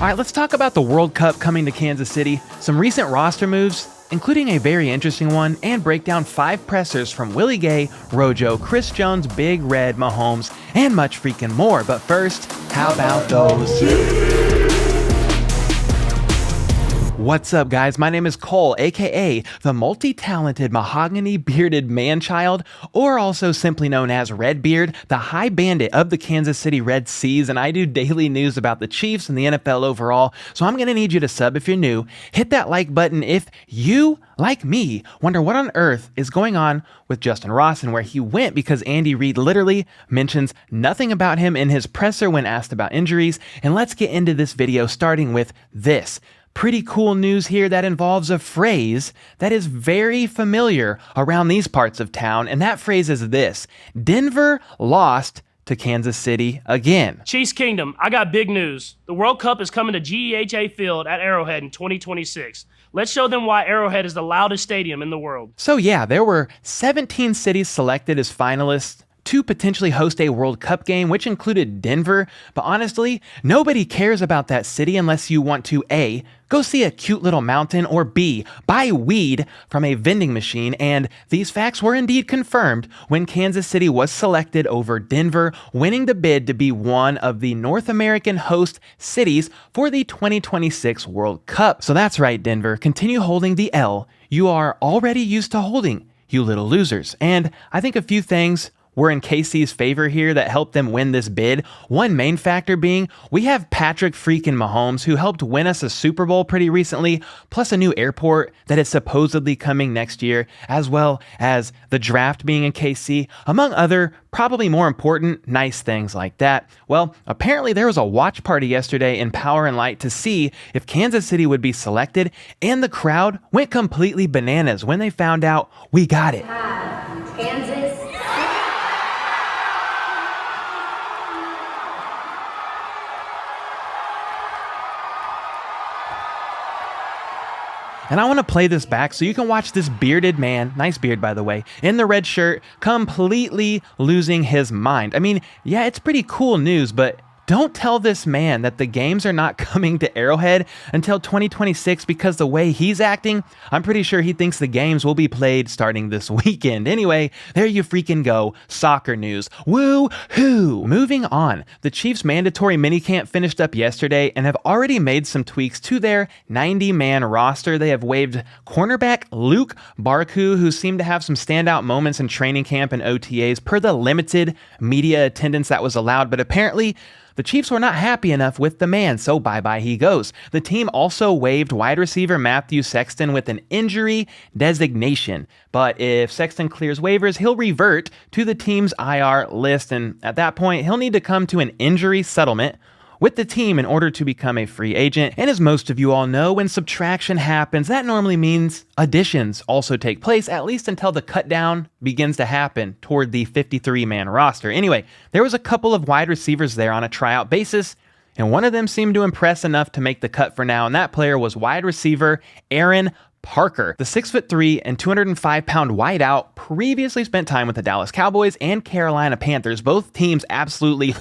All right, let's talk about the World Cup coming to Kansas City, some recent roster moves, including a very interesting one, and break down 5 pressers from Willie Gay, Rojo, Chris Jones, Big Red, Mahomes, and much freaking more. But first, how about those? What's up, guys? My name is Cole, aka the multi-talented mahogany-bearded man-child, or also simply known as Redbeard, the high bandit of the Kansas City Red Seas, and I do daily news about the Chiefs and the NFL overall, so I'm gonna need you to sub if you're new. Hit that like button if you, like me, wonder what on earth is going on with Justin Ross and where he went, because Andy Reid literally mentions nothing about him in his presser when asked about injuries. And let's get into this video starting with this. Pretty cool news here that involves a phrase that is very familiar around these parts of town, and that phrase is this: Denver lost to Kansas City again. Chiefs Kingdom, I got big news. The World Cup is coming to GEHA Field at Arrowhead in 2026. Let's show them why Arrowhead is the loudest stadium in the world. So yeah, there were 17 cities selected as finalists to potentially host a World Cup game, which included Denver. But honestly, nobody cares about that city unless you want to A, go see a cute little mountain, or B, buy weed from a vending machine. And these facts were indeed confirmed when Kansas City was selected over Denver, winning the bid to be one of the North American host cities for the 2026 World Cup. So that's right, Denver, continue holding the L you are already used to holding, you little losers. And I think a few things were in KC's favor here that helped them win this bid. One main factor being we have Patrick freaking Mahomes, who helped win us a Super Bowl pretty recently, plus a new airport that is supposedly coming next year, as well as the draft being in KC, among other probably more important nice things like that. Well, apparently there was a watch party yesterday in Power and Light to see if Kansas City would be selected, and the crowd went completely bananas when they found out we got it. Kansas. And I want to play this back so you can watch this bearded man, nice beard by the way, in the red shirt, completely losing his mind. I mean, yeah, it's pretty cool news, but don't tell this man that the games are not coming to Arrowhead until 2026, because the way he's acting, I'm pretty sure he thinks the games will be played starting this weekend. Anyway, there you freaking go. Soccer news. Woo-hoo! Moving on. The Chiefs' mandatory minicamp finished up yesterday and have already made some tweaks to their 90-man roster. They have waived cornerback Luke Barku, who seemed to have some standout moments in training camp and OTAs per the limited media attendance that was allowed, but apparently the Chiefs were not happy enough with the man, so bye-bye he goes. The team also waived wide receiver Matthew Sexton with an injury designation. But if Sexton clears waivers, he'll revert to the team's IR list, and at that point, he'll need to come to an injury settlement with the team in order to become a free agent. And as most of you all know, when subtraction happens, that normally means additions also take place, at least until the cut down begins to happen toward the 53-man roster. Anyway, there was a couple of wide receivers there on a tryout basis, and one of them seemed to impress enough to make the cut for now, and that player was wide receiver Aaron Parker. The 6'3" and 205-pound wideout previously spent time with the Dallas Cowboys and Carolina Panthers, both teams absolutely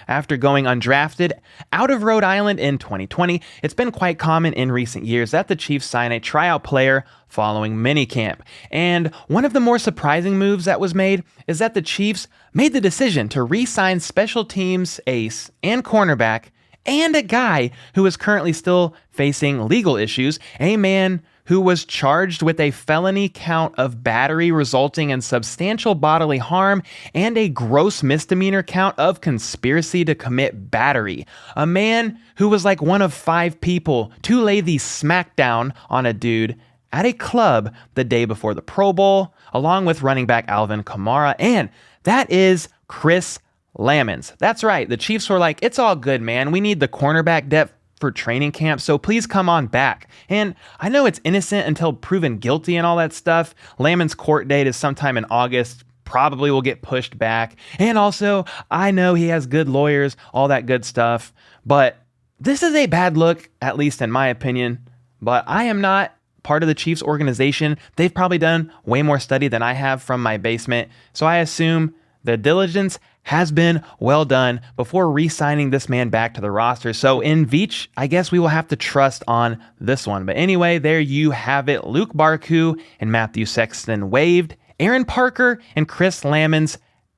after going undrafted out of Rhode Island in 2020. It's been quite common in recent years that the Chiefs sign a tryout player following minicamp. And one of the more surprising moves that was made is that the Chiefs made the decision to re-sign special teams ace and cornerback, and a guy who is currently still facing legal issues, a man who was charged with a felony count of battery resulting in substantial bodily harm and a gross misdemeanor count of conspiracy to commit battery. A man who was like one of 5 people to lay the smackdown on a dude at a club the day before the Pro Bowl, along with running back Alvin Kamara, and that is Chris Lammons. That's right, the Chiefs were like, it's all good, man. We need the cornerback depth for training camp, so please come on back. And I know it's innocent until proven guilty and all that stuff. Lammons' court date is sometime in August, probably will get pushed back. And also, I know he has good lawyers, all that good stuff, but this is a bad look, at least in my opinion. But I am not part of the Chiefs organization. They've probably done way more study than I have from my basement, so I assume the diligence has been well done before re-signing this man back to the roster. So in Veach, I guess we will have to trust on this one. But anyway, there you have it. Luke Barku and Matthew Sexton waived, Aaron Parker and Chris Lammons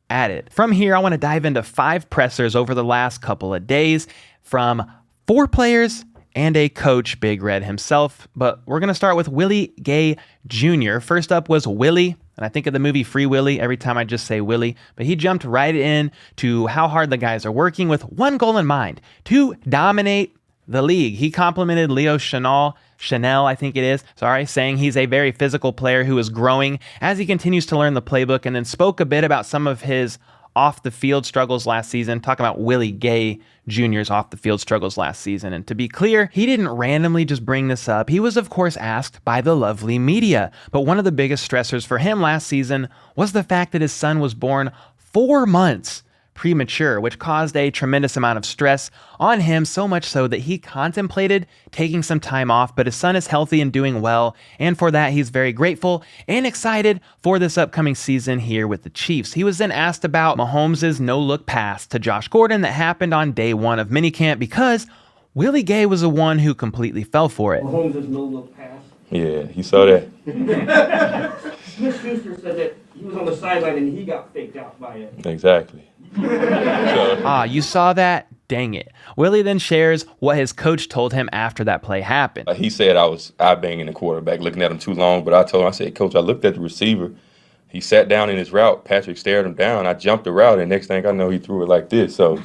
added. From here, I want to dive into 5 pressers over the last couple of days from 4 players and a coach, Big Red himself. But we're going to start with Willie Gay Jr. First up was Willie. And I think of the movie Free Willy every time I just say Willie. But he jumped right in to how hard the guys are working with one goal in mind: to dominate the league. He complimented Leo Chanel, I think it is, saying he's a very physical player who is growing as he continues to learn the playbook, and then spoke a bit about some of his off-the-field struggles last season, talking about Willie Gay Jr.'s off-the-field struggles last season. And to be clear, he didn't randomly just bring this up. He was, of course, asked by the lovely media. But one of the biggest stressors for him last season was the fact that his son was born 4 months premature, which caused a tremendous amount of stress on him, so much so that he contemplated taking some time off. But his son is healthy and doing well, and for that he's very grateful and excited for this upcoming season here with the Chiefs. He was then asked about Mahomes' no-look pass to Josh Gordon that happened on day 1 of minicamp, because Willie Gay was the one who completely fell for it. Mahomes' no-look pass. Yeah, he saw that. Smith-Schuster said that he was on the sideline and he got faked out by it. Exactly. You saw that? Dang it. Willie then shares what his coach told him after that play happened. He said I was eye-banging the quarterback, looking at him too long. But I told him, I said, Coach, I looked at the receiver. He sat down in his route. Patrick stared him down. I jumped the route, and next thing I know, he threw it like this. So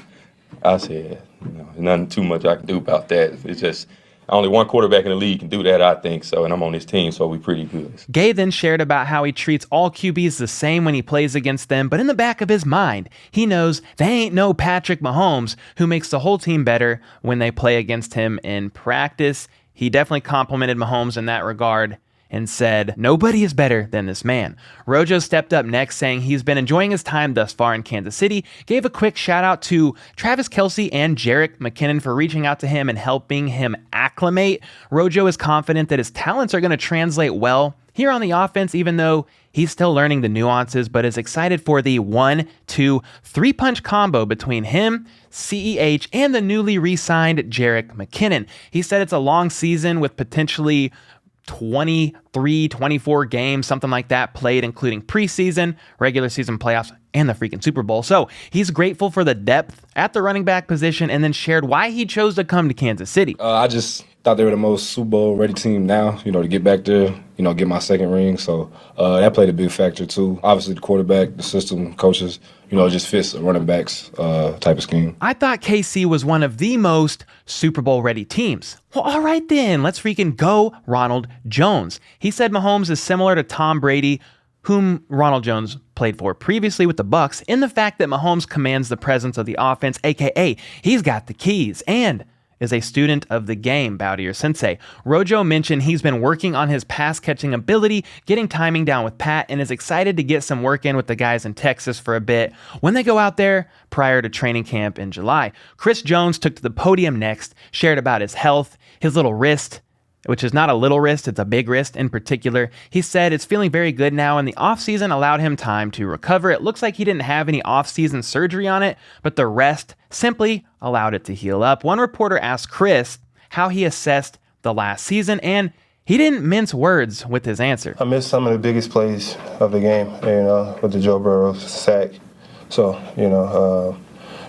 I said, there's nothing too much I can do about that. It's just only one quarterback in the league can do that, I think so, and I'm on his team, so we're pretty good. Gay then shared about how he treats all QBs the same when he plays against them, but in the back of his mind, he knows they ain't no Patrick Mahomes, who makes the whole team better when they play against him in practice. He definitely complimented Mahomes in that regard and said, nobody is better than this man. Rojo stepped up next, saying he's been enjoying his time thus far in Kansas City, gave a quick shout out to Travis Kelce and Jerick McKinnon for reaching out to him and helping him acclimate. Rojo is confident that his talents are going to translate well here on the offense, even though he's still learning the nuances, but is excited for the 1-2 3-punch combo between him, CEH, and the newly re-signed Jerick McKinnon. He said it's a long season with potentially 23, 24 games, something like that, played, including preseason, regular season playoffs, and the freaking Super Bowl. So he's grateful for the depth at the running back position, and then shared why he chose to come to Kansas City. I just thought they were the most Super Bowl ready team now, to get back there, get my second ring. So that played a big factor too. Obviously the quarterback, the system, coaches, just fits a running backs type of scheme. I thought KC was one of the most Super Bowl ready teams. Well, all right then, let's freaking go Ronald Jones. He said Mahomes is similar to Tom Brady, whom Ronald Jones played for previously with the Bucs, in the fact that Mahomes commands the presence of the offense, aka he's got the keys, and is a student of the game, bow to your sensei. Rojo mentioned he's been working on his pass-catching ability, getting timing down with Pat, and is excited to get some work in with the guys in Texas for a bit when they go out there prior to training camp in July. Chris Jones took to the podium next, shared about his health, his little wrist, which is not a little wrist, it's a big wrist in particular. He said it's feeling very good now, and the offseason allowed him time to recover. It looks like he didn't have any offseason surgery on it, but the rest simply allowed it to heal up. One reporter asked Chris how he assessed the last season, and he didn't mince words with his answer. I missed some of the biggest plays of the game, with the Joe Burrow sack. So,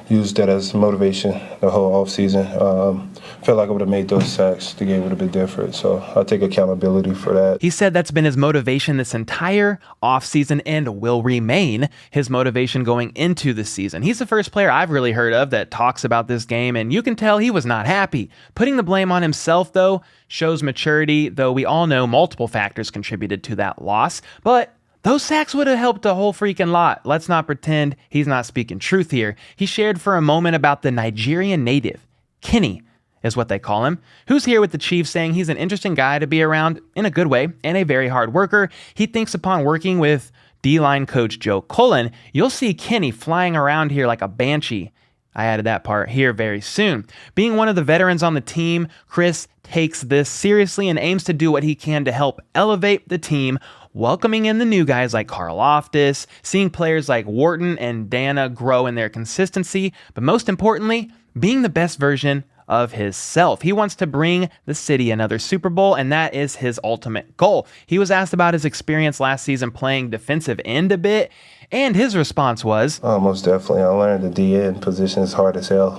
used that as motivation the whole offseason. Felt like I would have made those sacks. The game would have been different. So I take accountability for that. He said that's been his motivation this entire offseason and will remain his motivation going into the season. He's the first player I've really heard of that talks about this game, and you can tell he was not happy. Putting the blame on himself, though, shows maturity, though we all know multiple factors contributed to that loss. But those sacks would have helped a whole freaking lot. Let's not pretend he's not speaking truth here. He shared for a moment about the Nigerian native, Kenny is what they call him, who's here with the Chiefs, saying he's an interesting guy to be around in a good way and a very hard worker. He thinks upon working with D-line coach Joe Cullen, you'll see Kenny flying around here like a banshee. I added that part here very soon. Being one of the veterans on the team, Chris takes this seriously and aims to do what he can to help elevate the team welcoming in the new guys like Karlaftis, seeing players like Wharton and Dana grow in their consistency, but most importantly, being the best version of himself. He wants to bring the city another Super Bowl, and that is his ultimate goal. He was asked about his experience last season playing defensive end a bit, and his response was, Oh, most definitely. I learned the DN position is hard as hell.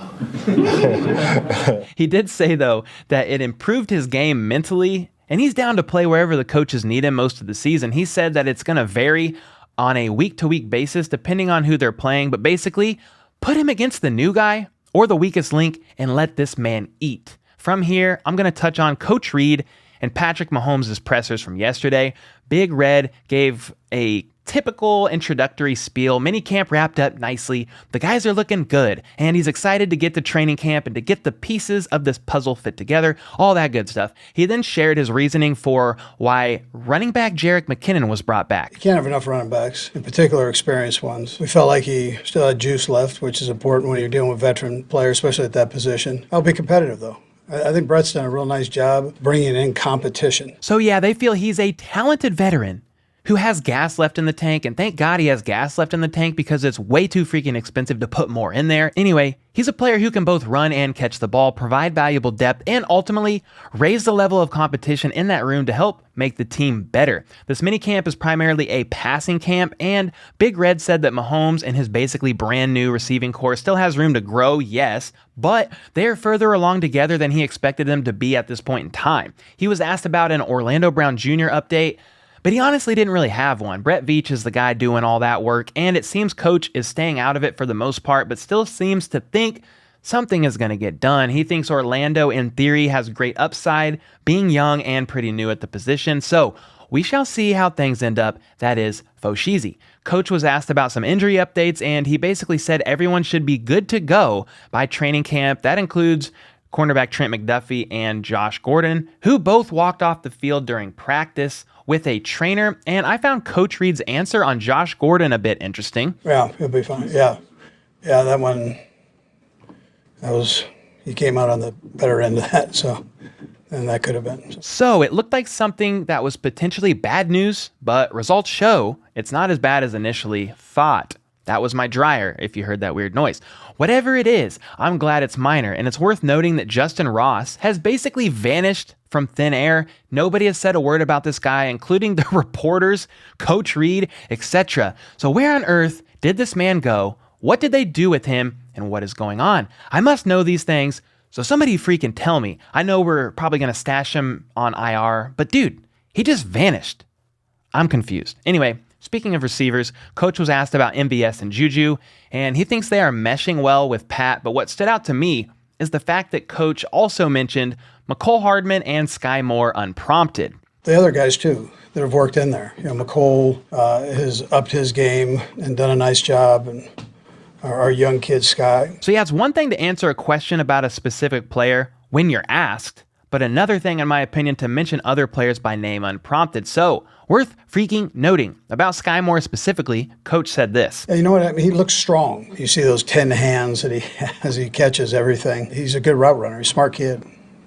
He did say, though, that it improved his game mentally, and he's down to play wherever the coaches need him most of the season. He said that it's going to vary on a week-to-week basis depending on who they're playing, but basically, put him against the new guy or the weakest link and let this man eat. From here, I'm going to touch on Coach Reid and Patrick Mahomes' pressers from yesterday. Big Red gave a typical introductory spiel. Minicamp wrapped up nicely. The guys are looking good, and he's excited to get to training camp and to get the pieces of this puzzle fit together, all that good stuff. He then shared his reasoning for why running back Jerick McKinnon was brought back. You can't have enough running backs, in particular experienced ones. We felt like he still had juice left, which is important when you're dealing with veteran players, especially at that position. I'll be competitive, though. I think Brett's done a real nice job bringing in competition. So yeah, they feel he's a talented veteran who has gas left in the tank, and thank God he has gas left in the tank because it's way too freaking expensive to put more in there. Anyway, he's a player who can both run and catch the ball, provide valuable depth, and ultimately raise the level of competition in that room to help make the team better. This minicamp is primarily a passing camp, and Big Red said that Mahomes and his basically brand new receiving core still has room to grow, yes, but they're further along together than he expected them to be at this point in time. He was asked about an Orlando Brown Jr. update, but he honestly didn't really have one. Brett Veach is the guy doing all that work, and it seems Coach is staying out of it for the most part, but still seems to think something is going to get done. He thinks Orlando, in theory, has great upside, being young and pretty new at the position, so we shall see how things end up. That is Foshizi. Coach was asked about some injury updates, and he basically said everyone should be good to go by training camp. That includes cornerback Trent McDuffie and Josh Gordon, who both walked off the field during practice with a trainer, and I found Coach Reid's answer on Josh Gordon a bit interesting. Yeah, he'll be fine. Yeah, that one, he came out on the better end of that, and that could have been. So it looked like something that was potentially bad news, but results show it's not as bad as initially thought. That was my dryer, if you heard that weird noise. Whatever it is, I'm glad it's minor, and it's worth noting that Justin Ross has basically vanished from thin air. Nobody has said a word about this guy, including the reporters, Coach Reid, etc. So where on earth did this man go? What did they do with him? And what is going on? I must know these things, so somebody freaking tell me. I know we're probably going to stash him on IR, but dude, he just vanished. I'm confused. Anyway, speaking of receivers, Coach was asked about MVS and Juju, and he thinks they are meshing well with Pat, but what stood out to me is the fact that Coach also mentioned McCole Hardman and Sky Moore unprompted. The other guys, too, that have worked in there. McCole has upped his game and done a nice job, and our young kid, Sky. So yeah, it's one thing to answer a question about a specific player when you're asked, but another thing, in my opinion, to mention other players by name unprompted. So, worth freaking noting. About Sky Moore specifically, Coach said this. Yeah, you know what? I mean, he looks strong. You see those 10 hands that he has. He catches everything. He's a good route runner. He's a smart kid.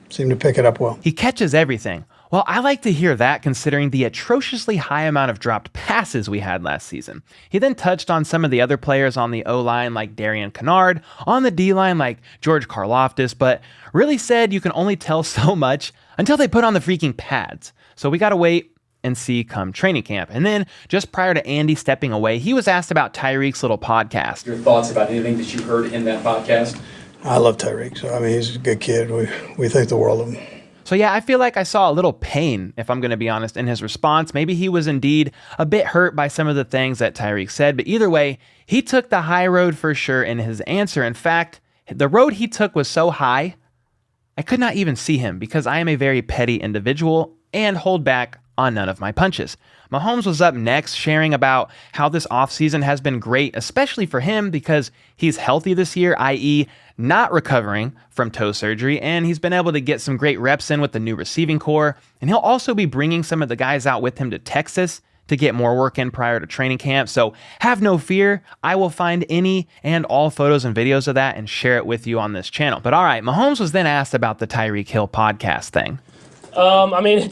Seemed to pick it up well. He catches everything. Well, I like to hear that considering the atrociously high amount of dropped passes we had last season. He then touched on some of the other players on the O-line like Darian Kennard, on the D-line like George Karlaftis, but really said you can only tell so much until they put on the freaking pads. So we gotta wait and see come training camp. And then, just prior to Andy stepping away, he was asked about Tyreek's little podcast. Your thoughts about anything that you heard in that podcast? I love Tyreek. So, I mean, he's a good kid. We think the world of him. So yeah, I feel like I saw a little pain, if I'm going to be honest, in his response. Maybe he was indeed a bit hurt by some of the things that Tyreek said, but either way, he took the high road for sure in his answer. In fact, the road he took was so high, I could not even see him because I am a very petty individual and hold back on none of my punches. Mahomes was up next, sharing about how this offseason has been great, especially for him because he's healthy this year, i.e. not recovering from toe surgery, and he's been able to get some great reps in with the new receiving core, and he'll also be bringing some of the guys out with him to Texas to get more work in prior to training camp, so have no fear, I will find any and all photos and videos of that and share it with you on this channel. But all right, Mahomes was then asked about the Tyreek Hill podcast thing. I mean,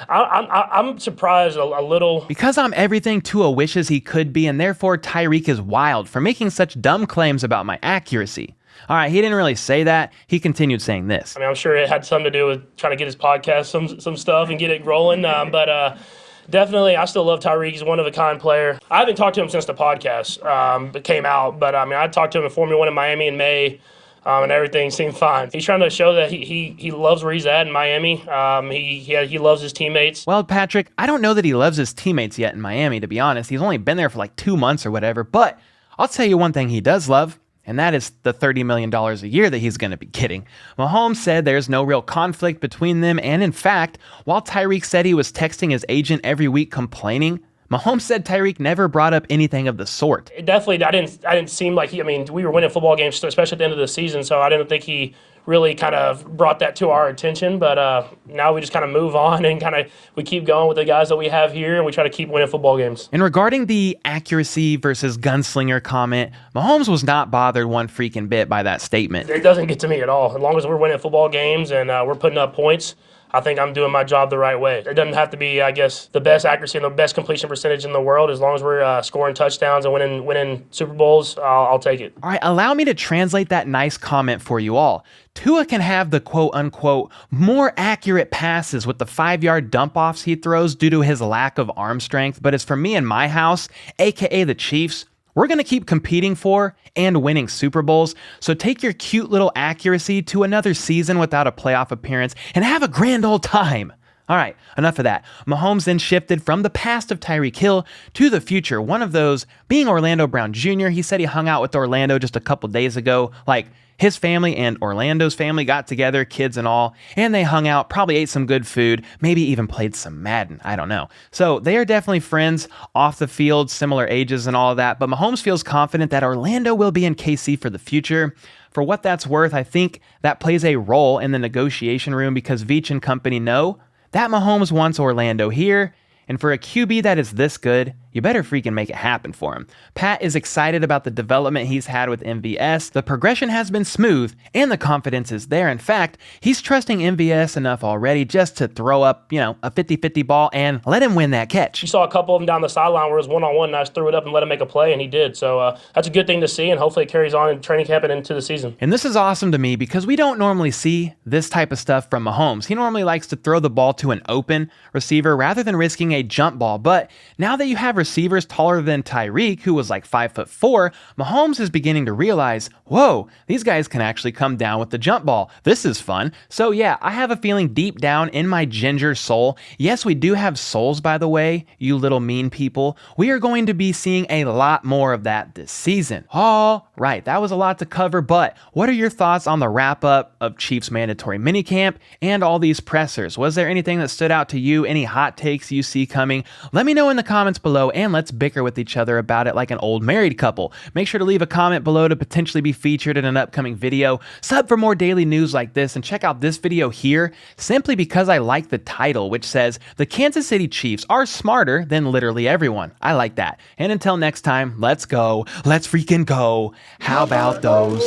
I'm surprised a little. Because I'm everything Tua wishes he could be, and therefore Tyreek is wild for making such dumb claims about my accuracy. All right, he didn't really say that. He continued saying this. I mean, I'm sure it had something to do with trying to get his podcast some stuff and get it rolling. But definitely, I still love Tyreek. He's a one-of-a-kind player. I haven't talked to him since the podcast came out. But, I mean, I talked to him in Formula 1 in Miami in May. And everything seemed fine. He's trying to show that he loves where he's at in Miami. He loves his teammates. Well, Patrick, I don't know that he loves his teammates yet in Miami, to be honest. He's only been there for like 2 months or whatever. But I'll tell you one thing he does love, and that is the $30 million a year that he's going to be getting. Mahomes said there's no real conflict between them, and in fact, while Tyreek said he was texting his agent every week complaining, Mahomes said Tyreek never brought up anything of the sort. It definitely, I didn't seem like we were winning football games, especially at the end of the season, so I didn't think he really kind of brought that to our attention, but now we just kind of move on and we keep going with the guys that we have here, and we try to keep winning football games. And regarding the accuracy versus gunslinger comment, Mahomes was not bothered one freaking bit by that statement. It doesn't get to me at all. As long as we're winning football games and we're putting up points, I think I'm doing my job the right way. It doesn't have to be, I guess, the best accuracy and the best completion percentage in the world. As long as we're scoring touchdowns and winning Super Bowls, I'll take it. All right, allow me to translate that nice comment for you all. Tua can have the quote-unquote more accurate passes with the 5-yard dump-offs he throws due to his lack of arm strength, but as for me and my house, aka the Chiefs, we're going to keep competing for and winning Super Bowls, so take your cute little accuracy to another season without a playoff appearance and have a grand old time. All right, enough of that. Mahomes then shifted from the past of Tyreek Hill to the future, one of those being Orlando Brown Jr. He said he hung out with Orlando just a couple days ago, like his family and Orlando's family got together, kids and all, and they hung out, probably ate some good food, maybe even played some Madden, I don't know. So they are definitely friends off the field, similar ages and all of that, but Mahomes feels confident that Orlando will be in KC for the future. For what that's worth, I think that plays a role in the negotiation room because Veach and company know that Mahomes wants Orlando here, and for a QB that is this good, you better freaking make it happen for him. Pat is excited about the development he's had with MVS. The progression has been smooth, and the confidence is there. In fact, he's trusting MVS enough already just to throw up, a 50-50 ball and let him win that catch. You saw a couple of them down the sideline where it was one-on-one, and I just threw it up and let him make a play, and he did. So that's a good thing to see, and hopefully it carries on in training camp and into the season. And this is awesome to me because we don't normally see this type of stuff from Mahomes. He normally likes to throw the ball to an open receiver rather than risking a jump ball. But now that you have receivers taller than Tyreek, who was like 5'4", Mahomes is beginning to realize, whoa, these guys can actually come down with the jump ball. This is fun. So yeah, I have a feeling deep down in my ginger soul, yes, we do have souls, by the way, you little mean people. We are going to be seeing a lot more of that this season. All right, that was a lot to cover, but what are your thoughts on the wrap-up of Chiefs mandatory minicamp and all these pressers? Was there anything that stood out to you? Any hot takes you see coming? Let me know in the comments below, and let's bicker with each other about it like an old married couple. Make sure to leave a comment below to potentially be featured in an upcoming video. Sub for more daily news like this, and check out this video here simply because I like the title, which says, "The Kansas City Chiefs are smarter than literally everyone." I like that. And until next time, let's go. Let's freaking go. How about those?